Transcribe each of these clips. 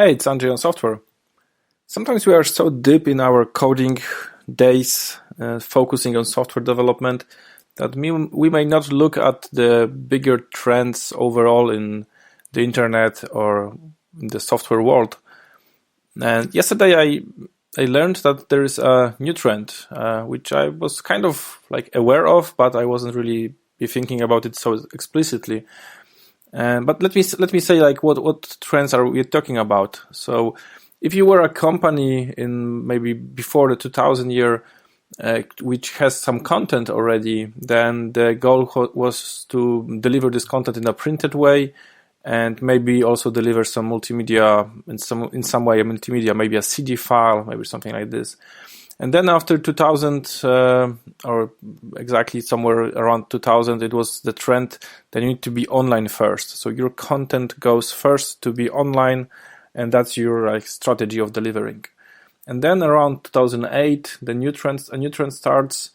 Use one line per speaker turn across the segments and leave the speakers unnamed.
Hey, it's Andrzej on software. Sometimes we are so deep in our coding days, focusing on software development, that we may not look at the bigger trends overall in the internet or in the software world. And yesterday I learned that there is a new trend, which I was kind of like aware of, but I wasn't really be thinking about it so explicitly. But let me say, like, what trends are we talking about? So if you were a company in maybe before the 2000 year, which has some content already, then the goal was to deliver this content in a printed way, and maybe also deliver some multimedia in some way, a multimedia, maybe a CD file, maybe something like this. And then after 2000, or exactly somewhere around 2000, it was the trend that you need to be online first. So your content goes first to be online, and that's your strategy of delivering. And then around 2008, a new trend starts.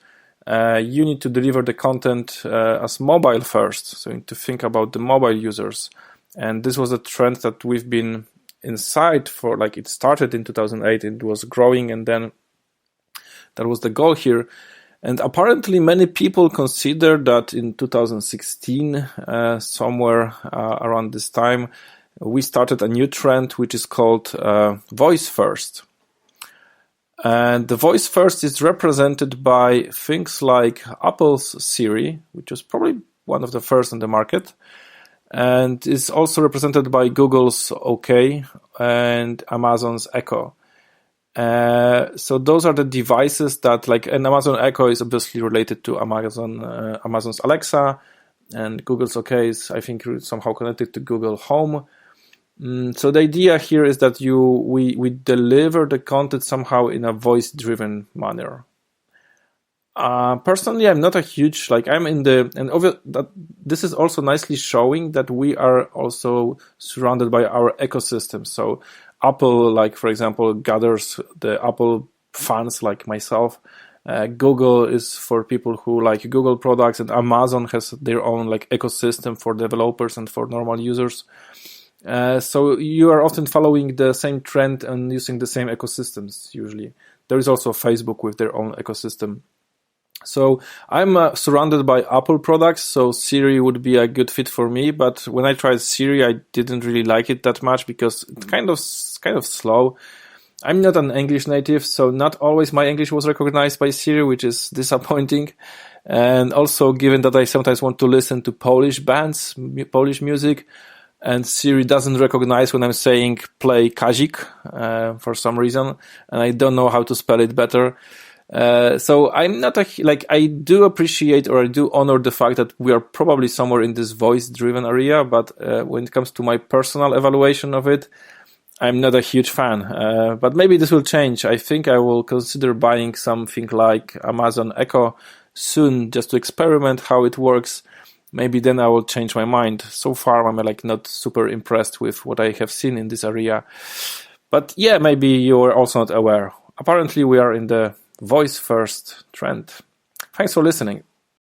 You need to deliver the content as mobile first. So you need to think about the mobile users. And this was a trend that we've been inside for, like, it started in 2008, it was growing, and then that was the goal here. And apparently many people consider that in 2016, somewhere around this time, we started a new trend which is called voice first. And the voice first is represented by things like Apple's Siri, which was probably one of the first on the market, and is also represented by Google's OK and Amazon's Echo. So those are the devices that, like, an Amazon Echo is obviously related to Amazon's Alexa, and Google's OK is, I think, somehow connected to Google Home. So the idea here is that we deliver the content somehow in a voice-driven manner. Personally, I'm not a huge, this is also nicely showing that we are also surrounded by our ecosystem. So Apple, like, for example, gathers the Apple fans like myself. Google is for people who like Google products, and Amazon has their own like ecosystem for developers and for normal users. So you are often following the same trend and using the same ecosystems usually. There is also Facebook with their own ecosystem. So I'm surrounded by Apple products, so Siri would be a good fit for me. But when I tried Siri, I didn't really like it that much because it's kind of slow. I'm not an English native, so not always my English was recognized by Siri, which is disappointing. And also, given that I sometimes want to listen to Polish bands, Polish music, and Siri doesn't recognize when I'm saying play Kazik for some reason, and I don't know how to spell it better. So I'm not I do appreciate, or I do honor the fact that we are probably somewhere in this voice-driven area, but when it comes to my personal evaluation of it, I'm not a huge fan. But maybe this will change. I think I will consider buying something like Amazon Echo soon, just to experiment how it works. Maybe then I will change my mind. So far, I'm not super impressed with what I have seen in this area. But yeah, maybe you are also not aware. Apparently, we are in the voice first trend. Thanks for listening.